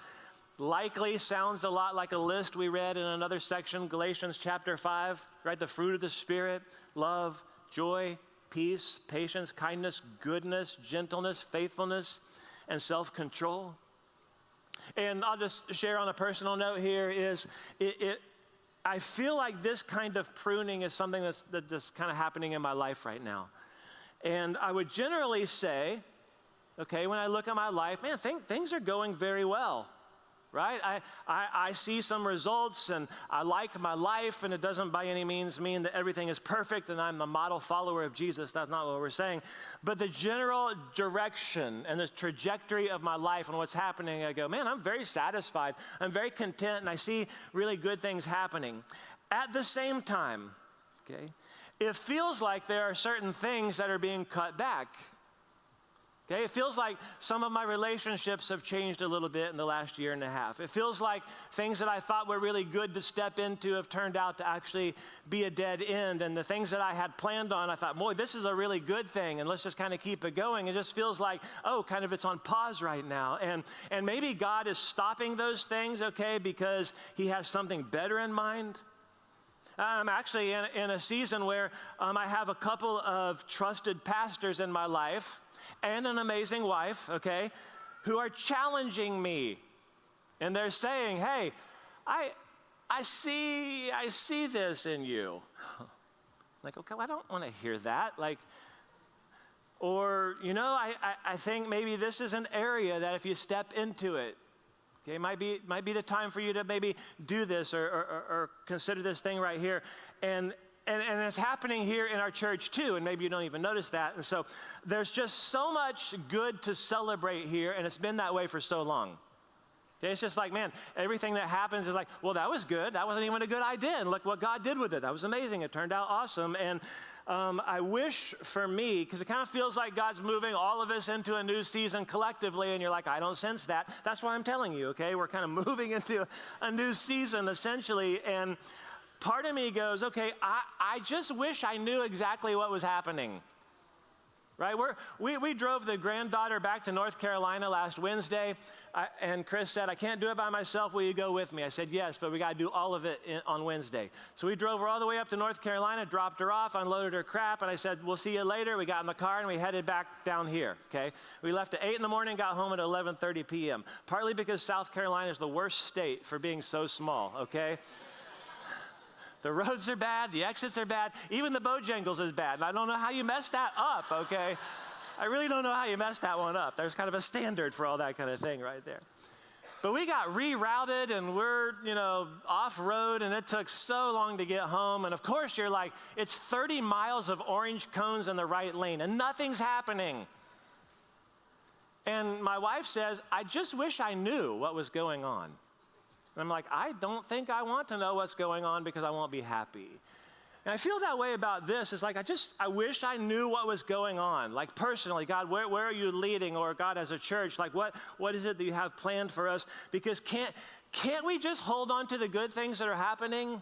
likely sounds a lot like a list we read in another section, Galatians chapter 5, right? The fruit of the Spirit, love, joy, peace, patience, kindness, goodness, gentleness, faithfulness, and self-control. And I'll just share on a personal note here is, I feel like this kind of pruning is something that's kind of happening in my life right now. And I would generally say, okay, when I look at my life, man, things are going very well. Right? I see some results and I like my life, and it doesn't by any means mean that everything is perfect and I'm the model follower of Jesus. That's not what we're saying. But the general direction and the trajectory of my life and what's happening, I go, man, I'm very satisfied. I'm very content, and I see really good things happening. At the same time, okay, it feels like there are certain things that are being cut back. Okay, it feels like some of my relationships have changed a little bit in the last year and a half. It feels like things that I thought were really good to step into have turned out to actually be a dead end. And the things that I had planned on, I thought, boy, this is a really good thing, and let's just kind of keep it going. It just feels like, oh, kind of it's on pause right now. And maybe God is stopping those things, okay, because he has something better in mind. I'm actually in a season where I have a couple of trusted pastors in my life and an amazing wife, okay, who are challenging me. And they're saying, hey, I see this in you. Like, okay, well, I don't want to hear that. Like, or, you know, I think maybe this is an area that if you step into it, okay, might be the time for you to maybe do this or consider this thing right here. And it's happening here in our church too, and maybe you don't even notice that. And so there's just so much good to celebrate here, and it's been that way for so long. Okay, it's just like, man, everything that happens is like, well, that was good. That wasn't even a good idea, and look what God did with it. That was amazing. It turned out awesome. And I wish for me, because it kind of feels like God's moving all of us into a new season collectively, and you're like, I don't sense that. That's why I'm telling you, okay? We're kind of moving into a new season, essentially, and part of me goes, okay, I just wish I knew exactly what was happening, right? We drove the granddaughter back to North Carolina last Wednesday, and Chris said, I can't do it by myself. Will you go with me? I said, yes, but we got to do all of it on Wednesday. So we drove her all the way up to North Carolina, dropped her off, unloaded her crap, and I said, we'll see you later. We got in the car, and we headed back down here, okay? We left at 8 in the morning, got home at 11:30 p.m., partly because South Carolina is the worst state for being so small, okay? The roads are bad, the exits are bad, even the Bojangles is bad. And I don't know how you messed that up, okay? I really don't know how you messed that one up. There's kind of a standard for all that kind of thing right there. But we got rerouted, and we're, off-road, and it took so long to get home. And of course, you're like, it's 30 miles of orange cones in the right lane, and nothing's happening. And my wife says, I just wish I knew what was going on. And I'm like, I don't think I want to know what's going on because I won't be happy. And I feel that way about this. It's like, I wish I knew what was going on. Like personally, God, where are you leading? Or God, as a church, like what is it that you have planned for us? Because can't we just hold on to the good things that are happening?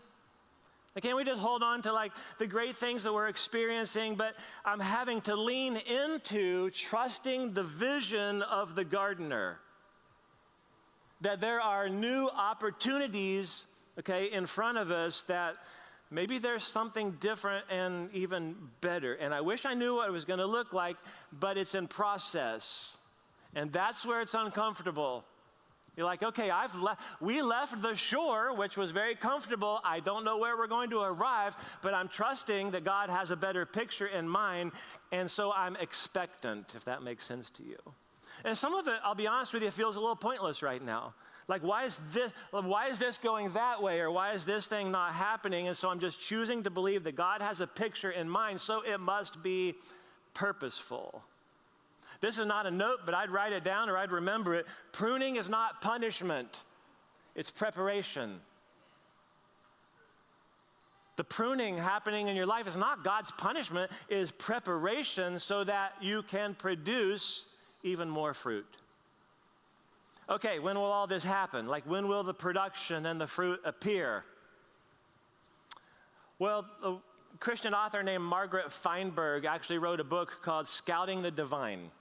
Like, can't we just hold on to like the great things that we're experiencing? But I'm having to lean into trusting the vision of the gardener. That there are new opportunities, okay, in front of us that maybe there's something different and even better. And I wish I knew what it was going to look like, but it's in process. And that's where it's uncomfortable. You're like, okay, we left the shore, which was very comfortable. I don't know where we're going to arrive, but I'm trusting that God has a better picture in mind. And so I'm expectant, if that makes sense to you. And some of it, I'll be honest with you, feels a little pointless right now. Like, why is this going that way? Or why is this thing not happening? And so I'm just choosing to believe that God has a picture in mind, so it must be purposeful. This is not a note, but I'd write it down or I'd remember it. Pruning is not punishment. It's preparation. The pruning happening in your life is not God's punishment. It is preparation so that you can produce even more fruit. Okay, when will all this happen? Like, when will the production and the fruit appear? Well, a Christian author named Margaret Feinberg actually wrote a book called Scouting the Divine.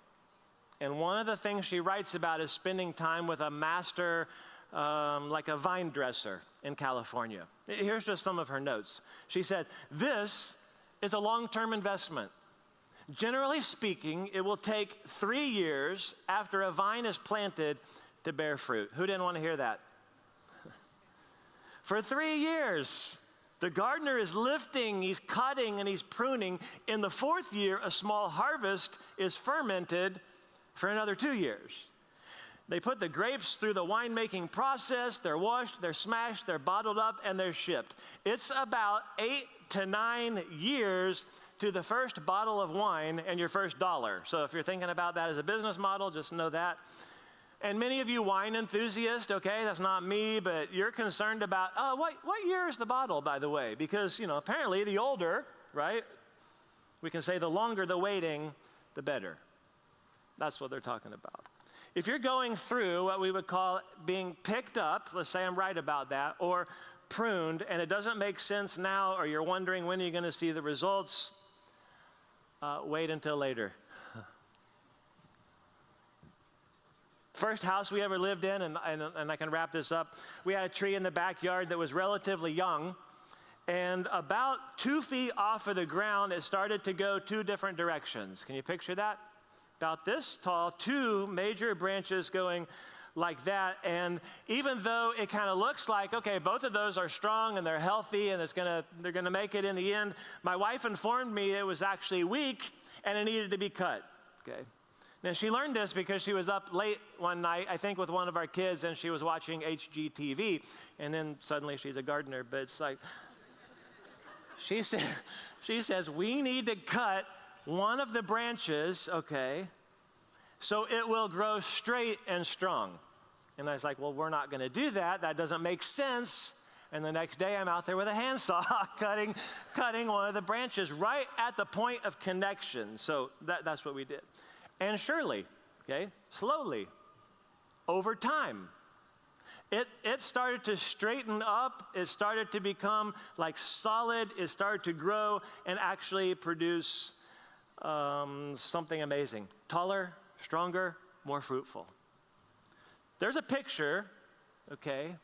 And one of the things she writes about is spending time with a master, like a vine dresser in California. Here's just some of her notes. She said, this is a long-term investment. Generally speaking, it will take 3 years after a vine is planted to bear fruit. Who didn't want to hear that? For 3 years, the gardener is lifting, he's cutting, and he's pruning. In the 4th year, a small harvest is fermented for another 2 years. They put the grapes through the winemaking process, they're washed, they're smashed, they're bottled up, and they're shipped. It's about 8 to 9 years to the first bottle of wine and your first dollar. So if you're thinking about that as a business model, just know that. And many of you wine enthusiasts, okay, that's not me, but you're concerned about, what year is the bottle, by the way? Because, apparently the older, right? We can say the longer the waiting, the better. That's what they're talking about. If you're going through what we would call being picked up, let's say I'm right about that, or pruned, and it doesn't make sense now, or you're wondering when you're going to see the results, wait until later. First house we ever lived in, and I can wrap this up, we had a tree in the backyard that was relatively young, and about 2 feet off of the ground, it started to go 2 different directions. Can you picture that? About this tall, 2 major branches going like that, and even though it kind of looks like, okay, both of those are strong and they're healthy and they're gonna make it in the end, my wife informed me it was actually weak and it needed to be cut, okay? Now, she learned this because she was up late one night, I think with one of our kids, and she was watching HGTV, and then suddenly she's a gardener, but it's like, she says, we need to cut one of the branches, okay, so it will grow straight and strong. And I was like, well, we're not going to do that. That doesn't make sense. And the next day, I'm out there with a handsaw cutting one of the branches right at the point of connection. So that's what we did. And surely, okay, slowly, over time, it started to straighten up. It started to become like solid. It started to grow and actually produce something amazing. Taller, stronger, more fruitful. There's a picture, okay,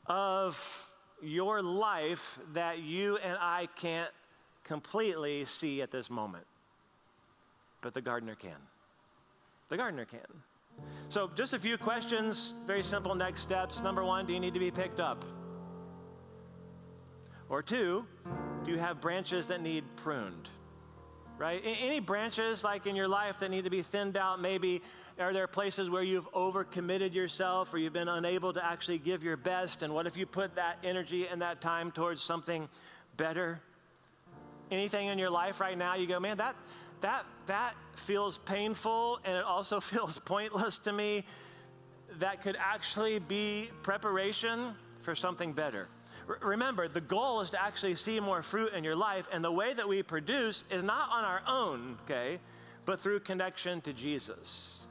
of your life that you and I can't completely see at this moment. But the gardener can. The gardener can. So just a few questions, very simple next steps. Number 1, do you need to be picked up? Or 2, do you have branches that need pruned? Right? Any branches like in your life that need to be thinned out, maybe are there places where you've overcommitted yourself or you've been unable to actually give your best, and what if you put that energy and that time towards something better? Anything in your life right now you go, man, that feels painful, and it also feels pointless to me. That could actually be preparation for something better. Remember, the goal is to actually see more fruit in your life, and the way that we produce is not on our own, okay, but through connection to Jesus.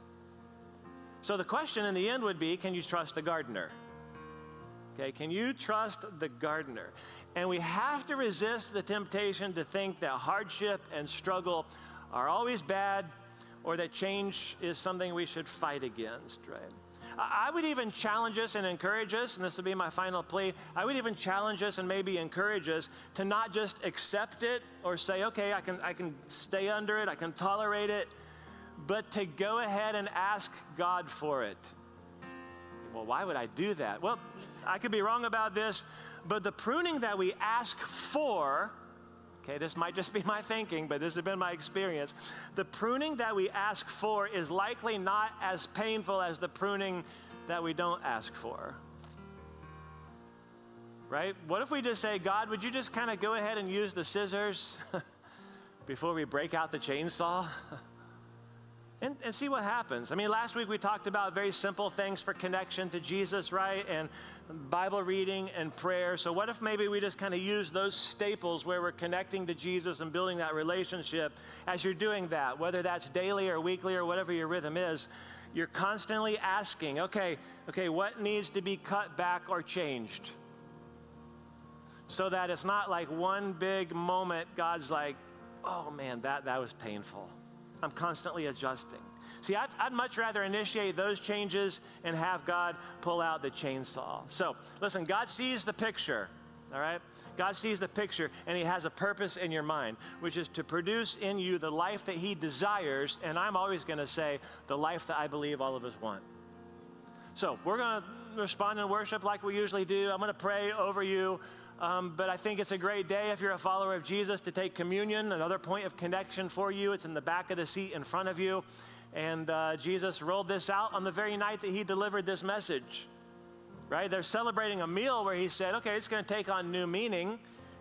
So the question in the end would be, can you trust the gardener? Okay, can you trust the gardener? And we have to resist the temptation to think that hardship and struggle are always bad, or that change is something we should fight against, right? I would even challenge us and encourage us, and this will be my final plea, I would even challenge us and maybe encourage us to not just accept it or say, okay, I can stay under it, I can tolerate it, but to go ahead and ask God for it. Well, why would I do that? Well, I could be wrong about this, but the pruning that we ask for, okay, this might just be my thinking, but this has been my experience. The pruning that we ask for is likely not as painful as the pruning that we don't ask for. Right? What if we just say, God, would you just kind of go ahead and use the scissors before we break out the chainsaw? And see what happens. I mean, last week we talked about very simple things for connection to Jesus, right? And Bible reading and prayer. So what if maybe we just kind of use those staples where we're connecting to Jesus and building that relationship? As you're doing that, whether that's daily or weekly or whatever your rhythm is, you're constantly asking, okay, what needs to be cut back or changed? So that it's not like one big moment, God's like, oh man, that was painful. I'm constantly adjusting. See, I'd much rather initiate those changes and have God pull out the chainsaw. So, listen, God sees the picture, all right? God sees the picture, and he has a purpose in your mind, which is to produce in you the life that he desires, and I'm always going to say the life that I believe all of us want. So, we're going to respond in worship like we usually do. I'm going to pray over you. But I think it's a great day if you're a follower of Jesus to take communion, another point of connection for you. It's in the back of the seat in front of you. And Jesus rolled this out on the very night that he delivered this message, right? They're celebrating a meal where he said, okay, it's going to take on new meaning.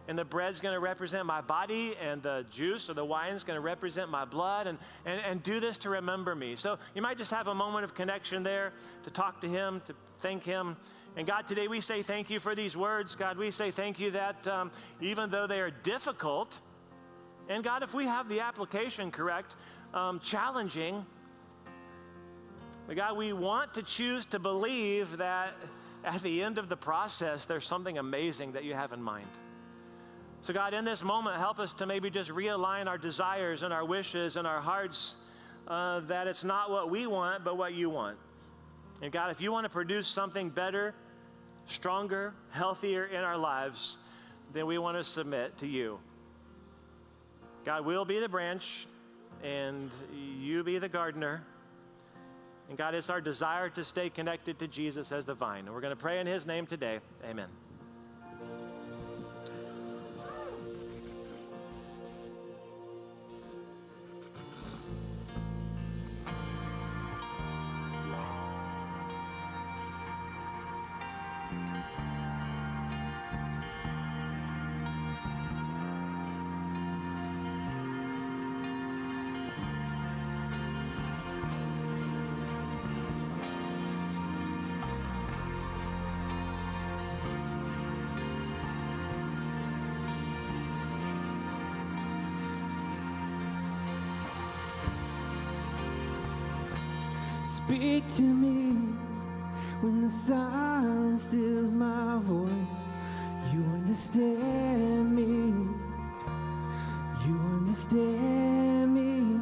And the bread's going to represent my body, and the juice or the wine's going to represent my blood, and do this to remember me. So you might just have a moment of connection there to talk to him, to thank him. And God, today we say thank you for these words. God, we say thank you that even though they are difficult, and God, if we have the application correct, challenging, but God, we want to choose to believe that at the end of the process, there's something amazing that you have in mind. So God, in this moment, help us to maybe just realign our desires and our wishes and our hearts that it's not what we want, but what you want. And God, if you want to produce something better, stronger, healthier in our lives, then we want to submit to you. God, we'll be the branch, and you be the gardener. And God, it's our desire to stay connected to Jesus as the vine. And we're going to pray in his name today. Amen. Speak to me when the silence stills my voice. You understand me. You understand me.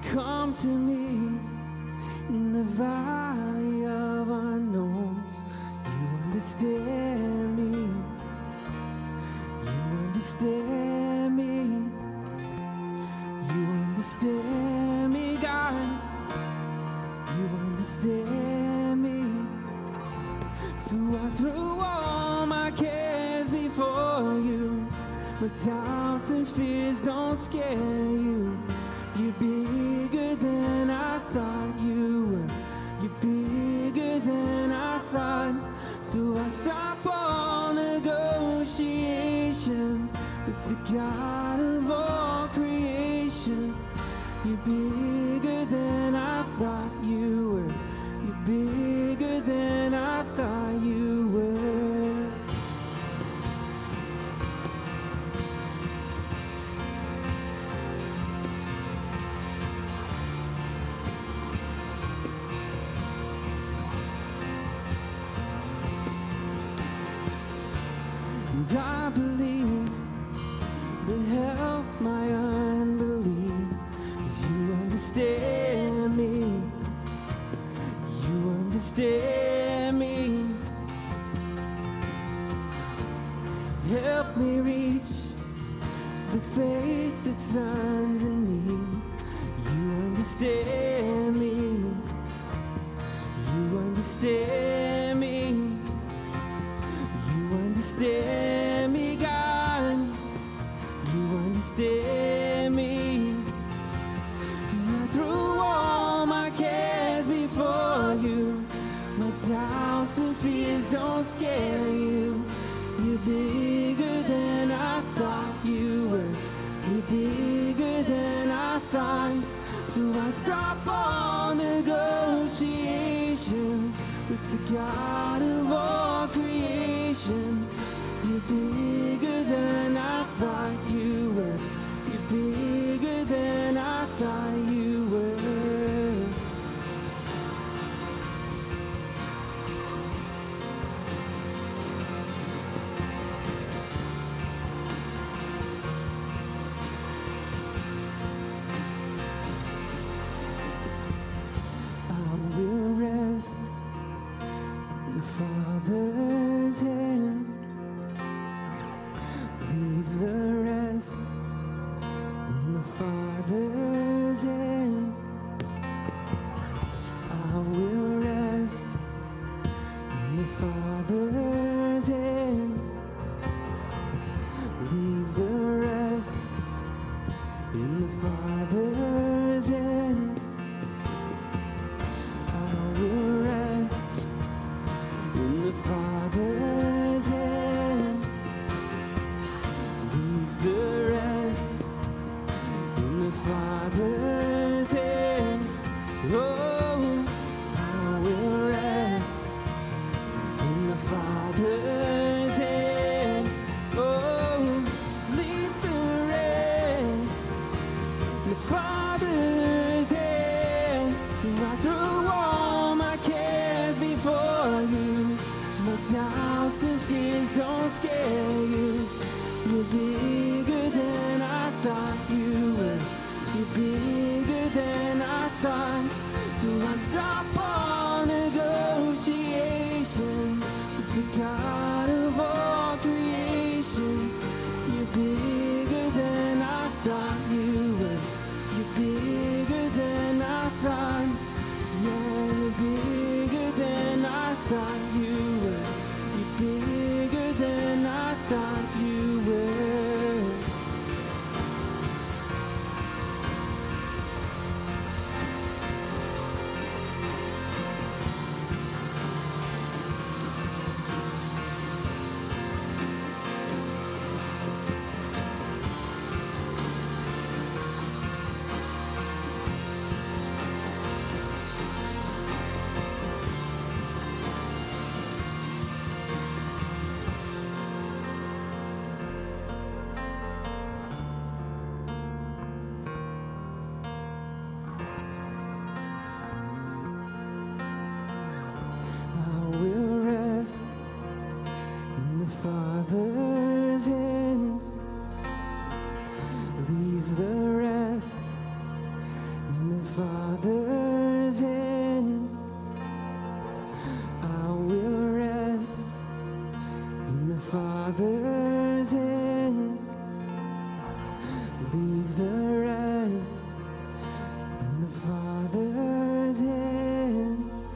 Come to me in the valley of unknowns. You understand me. You understand me. You understand me, God. You understand me. So I threw all my cares before you. My doubts and fears don't scare you. You're bigger than I thought you were. You're bigger than I thought. So I stop all negotiations with the God of all creation. You're bigger than I thought you were. You're bigger than I thought you were. And I believe, but help my unbelief, 'cause you understand me. You understand me. Help me reach the faith that's underneath. You understand me. You understand me. You understand me, God. You understand me. And I threw all my cares before you. My doubts and fears don't scare you. You're bigger than I thought you were. You're bigger than I thought. So I stop all negotiations with the God of all creation. You're bigger than I thought you were. You're bigger than I thought you were. I will rest in the Father's hands. Leave the rest in the Father's hands. I will rest in the Father's hands. Leave the rest in the Father's hands. I will rest in the Father's hands. Leave the rest in the Father's hands. Oh, I will rest in the Father's hands. Oh, leave the rest in the Father's hands. I threw all my cares before you. My doubts and fears don't scare you. You're bigger than I thought you were. You're bigger than I thought. So I stop all negotiations with the God of all creation. You're bigger than I thought you were. You're bigger than I thought. Yeah, you're bigger than I thought you were. You're bigger than I thought you were. I will rest in the Father's hands. Leave the rest in the Father's hands. I will rest in the Father's hands. Leave the rest in the Father's hands.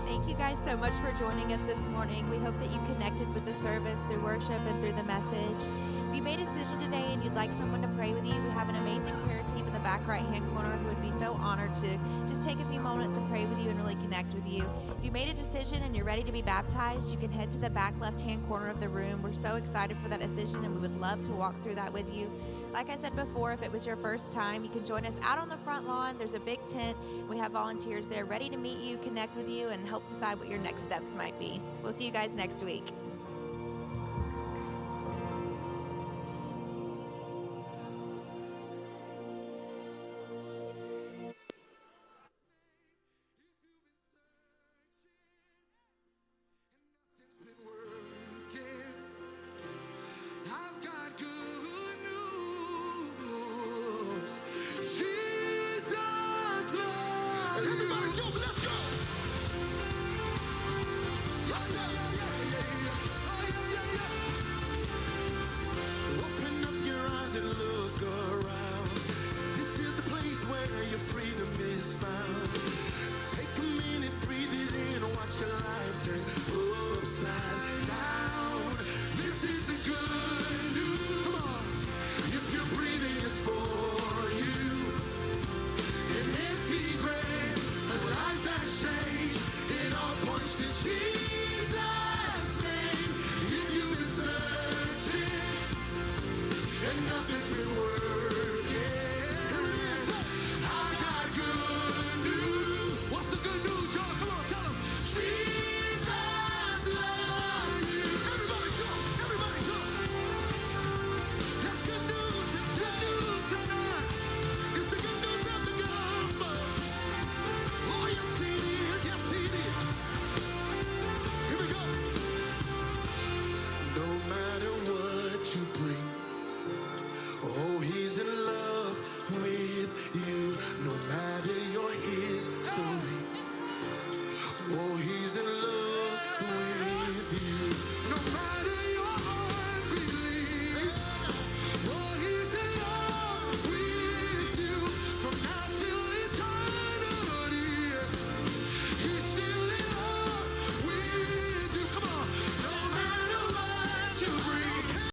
Thank thank you guys so much for joining us this morning. We hope that you connected with the service through worship and through the message. If you made a decision today and you'd like someone to pray with you, we have an amazing prayer team in the back right-hand corner who would be so honored to just take a few moments and pray with you and really connect with you. If you made a decision and you're ready to be baptized, you can head to the back left-hand corner of the room. We're so excited for that decision, and we would love to walk through that with you. Like I said before, if it was your first time, you can join us out on the front lawn. There's a big tent. We have volunteers there ready to meet you, connect with you, and help decide what your next steps might be. We'll see you guys next week.